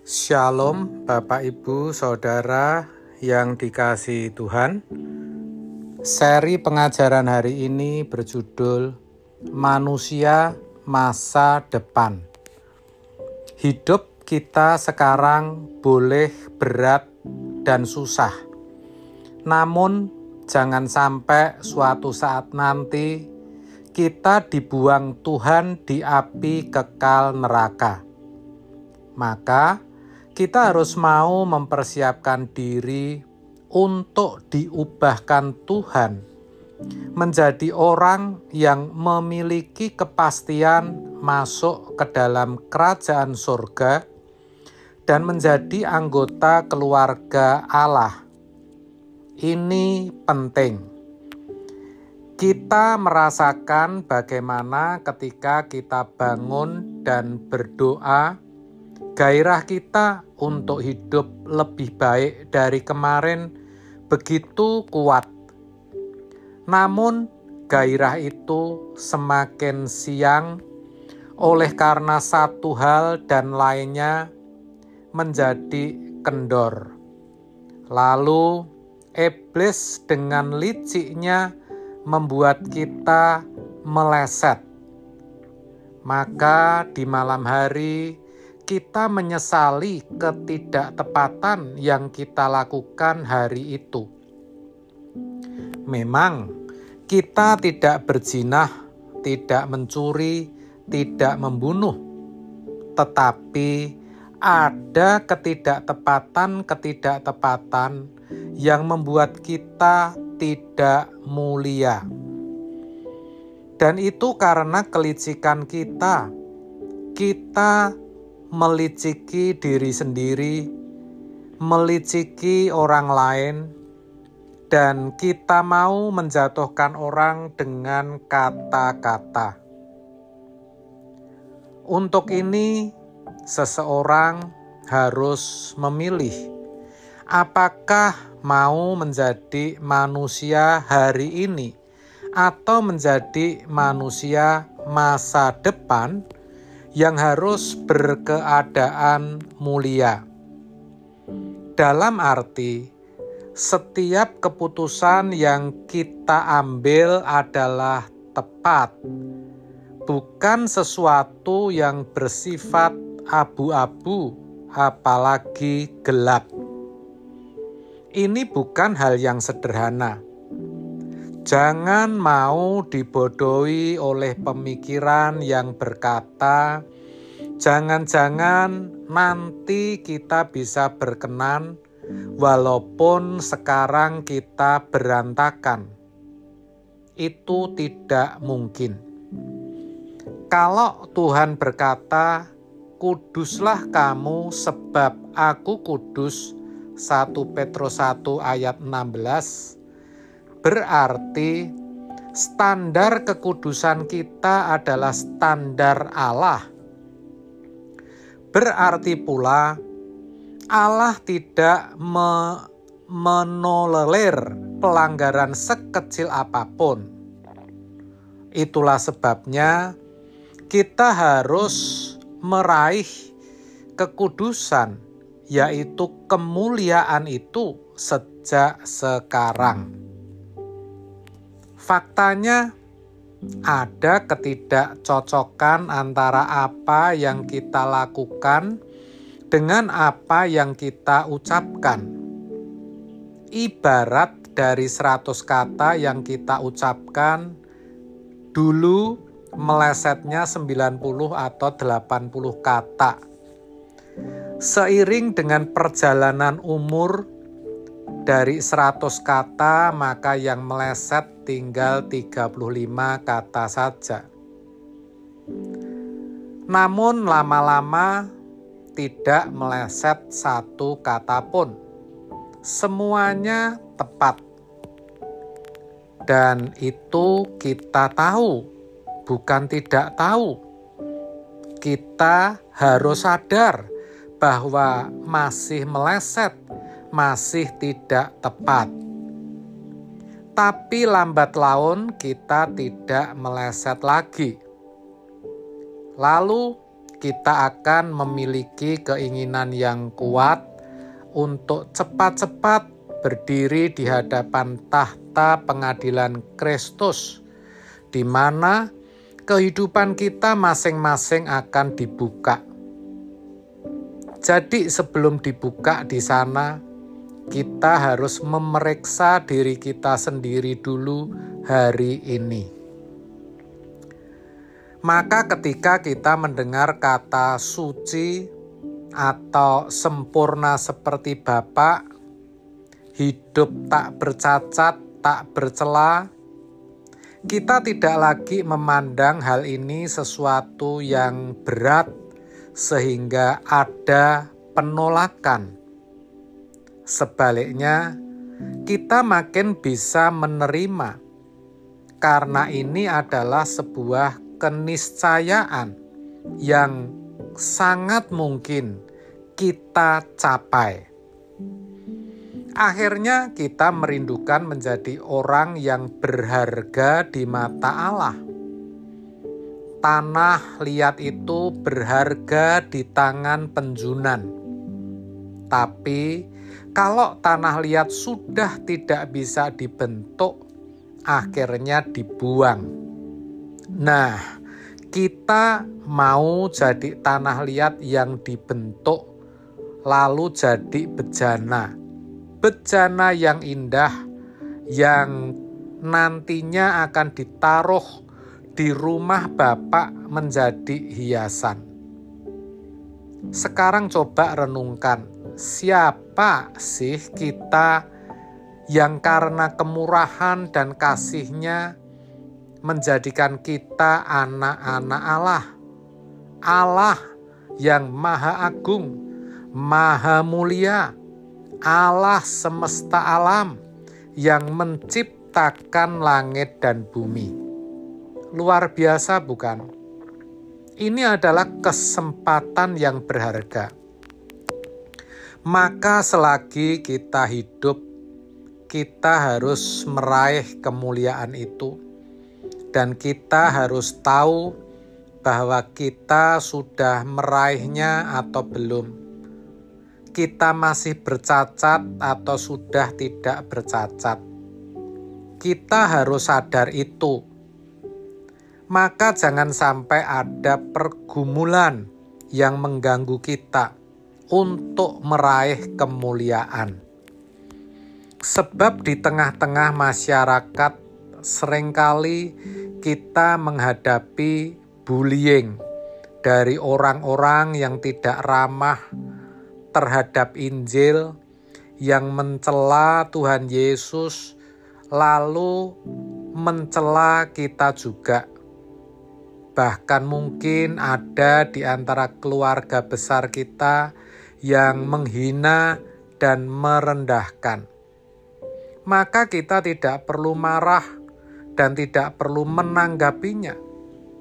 Shalom Bapak Ibu Saudara yang dikasihi Tuhan. Seri pengajaran hari ini berjudul Manusia Masa Depan. Hidup kita sekarang boleh berat dan susah. Namun jangan sampai suatu saat nanti kita dibuang Tuhan di api kekal neraka. Maka kita harus mau mempersiapkan diri untuk diubahkan Tuhan menjadi orang yang memiliki kepastian masuk ke dalam kerajaan surga dan menjadi anggota keluarga Allah. Ini penting. Kita merasakan bagaimana ketika kita bangun dan berdoa, gairah kita untuk hidup lebih baik dari kemarin begitu kuat. Namun gairah itu semakin siang oleh karena satu hal dan lainnya menjadi kendor. Lalu iblis dengan liciknya membuat kita meleset. Maka di malam hari kita menyesali ketidaktepatan yang kita lakukan hari itu. Memang kita tidak berzinah, tidak mencuri, tidak membunuh. Tetapi ada ketidaktepatan yang membuat kita tidak mulia. Dan itu karena kelicikan kita. Kita meliciki diri sendiri, meliciki orang lain, dan kita mau menjatuhkan orang dengan kata-kata. Untuk ini, seseorang harus memilih apakah mau menjadi manusia hari ini atau menjadi manusia masa depan yang harus berkeadaan mulia. Dalam arti, setiap keputusan yang kita ambil adalah tepat, bukan sesuatu yang bersifat abu-abu, apalagi gelap. Ini bukan hal yang sederhana. Jangan mau dibodohi oleh pemikiran yang berkata, jangan-jangan nanti kita bisa berkenan walaupun sekarang kita berantakan. Itu tidak mungkin. Kalau Tuhan berkata, kuduslah kamu sebab aku kudus, 1 Petrus 1 ayat 16, berarti standar kekudusan kita adalah standar Allah. Berarti pula Allah tidak menolerir pelanggaran sekecil apapun. Itulah sebabnya kita harus meraih kekudusan, yaitu kemuliaan itu sejak sekarang. Faktanya, ada ketidakcocokan antara apa yang kita lakukan dengan apa yang kita ucapkan. Ibarat dari 100 kata yang kita ucapkan, dulu melesetnya 90 atau 80 kata. Seiring dengan perjalanan umur, dari 100 kata, maka yang meleset tinggal 35 kata saja. Namun lama-lama tidak meleset satu kata pun. Semuanya tepat. Dan itu kita tahu, bukan tidak tahu. Kita harus sadar bahwa masih meleset, masih tidak tepat. Tapi lambat laun kita tidak meleset lagi. Lalu kita akan memiliki keinginan yang kuat untuk cepat-cepat berdiri di hadapan tahta pengadilan Kristus, di mana kehidupan kita masing-masing akan dibuka. Jadi sebelum dibuka di sana, kita harus memeriksa diri kita sendiri dulu hari ini. Maka ketika kita mendengar kata suci atau sempurna seperti Bapa, hidup tak bercacat, tak bercela, kita tidak lagi memandang hal ini sesuatu yang berat sehingga ada penolakan. Sebaliknya, kita makin bisa menerima karena ini adalah sebuah keniscayaan yang sangat mungkin kita capai. Akhirnya kita merindukan menjadi orang yang berharga di mata Allah. Tanah liat itu berharga di tangan penjunan. Tapi kalau tanah liat sudah tidak bisa dibentuk, akhirnya dibuang. Nah, kita mau jadi tanah liat yang dibentuk lalu jadi bejana. Bejana yang indah yang nantinya akan ditaruh di rumah Bapak menjadi hiasan. Sekarang coba renungkan, siapa sih kita yang karena kemurahan dan kasih-Nya menjadikan kita anak-anak Allah? Allah yang Maha Agung, Maha Mulia, Allah semesta alam yang menciptakan langit dan bumi. Luar biasa bukan? Ini adalah kesempatan yang berharga. Maka selagi kita hidup, kita harus meraih kemuliaan itu. Dan kita harus tahu bahwa kita sudah meraihnya atau belum. Kita masih bercacat atau sudah tidak bercacat. Kita harus sadar itu. Maka jangan sampai ada pergumulan yang mengganggu kita untuk meraih kemuliaan. Sebab di tengah-tengah masyarakat seringkali kita menghadapi bullying dari orang-orang yang tidak ramah terhadap Injil, yang mencela Tuhan Yesus, lalu mencela kita juga. Bahkan mungkin ada di antara keluarga besar kita yang menghina dan merendahkan. Maka kita tidak perlu marah dan tidak perlu menanggapinya,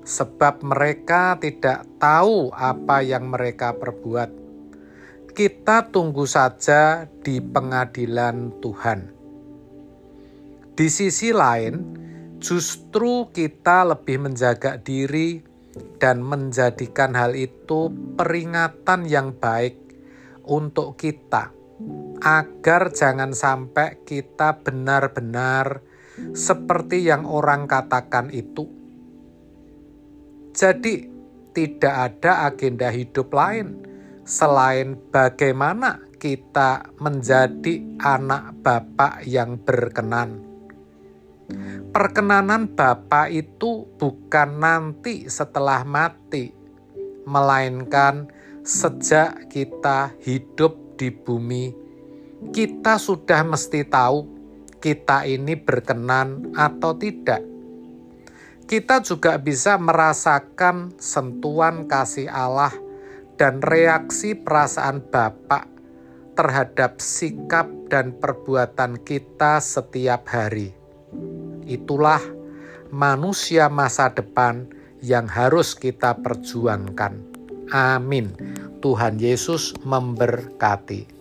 sebab mereka tidak tahu apa yang mereka perbuat. Kita tunggu saja di pengadilan Tuhan. Di sisi lain, justru kita lebih menjaga diri dan menjadikan hal itu peringatan yang baik untuk kita, agar jangan sampai kita benar-benar seperti yang orang katakan itu. Jadi, tidak ada agenda hidup lain selain bagaimana kita menjadi anak Bapa yang berkenan. Perkenanan Bapa itu bukan nanti setelah mati, melainkan sejak kita hidup di bumi. Kita sudah mesti tahu kita ini berkenan atau tidak. Kita juga bisa merasakan sentuhan kasih Allah dan reaksi perasaan Bapa terhadap sikap dan perbuatan kita setiap hari. Itulah manusia masa depan yang harus kita perjuangkan. Amin. Tuhan Yesus memberkati.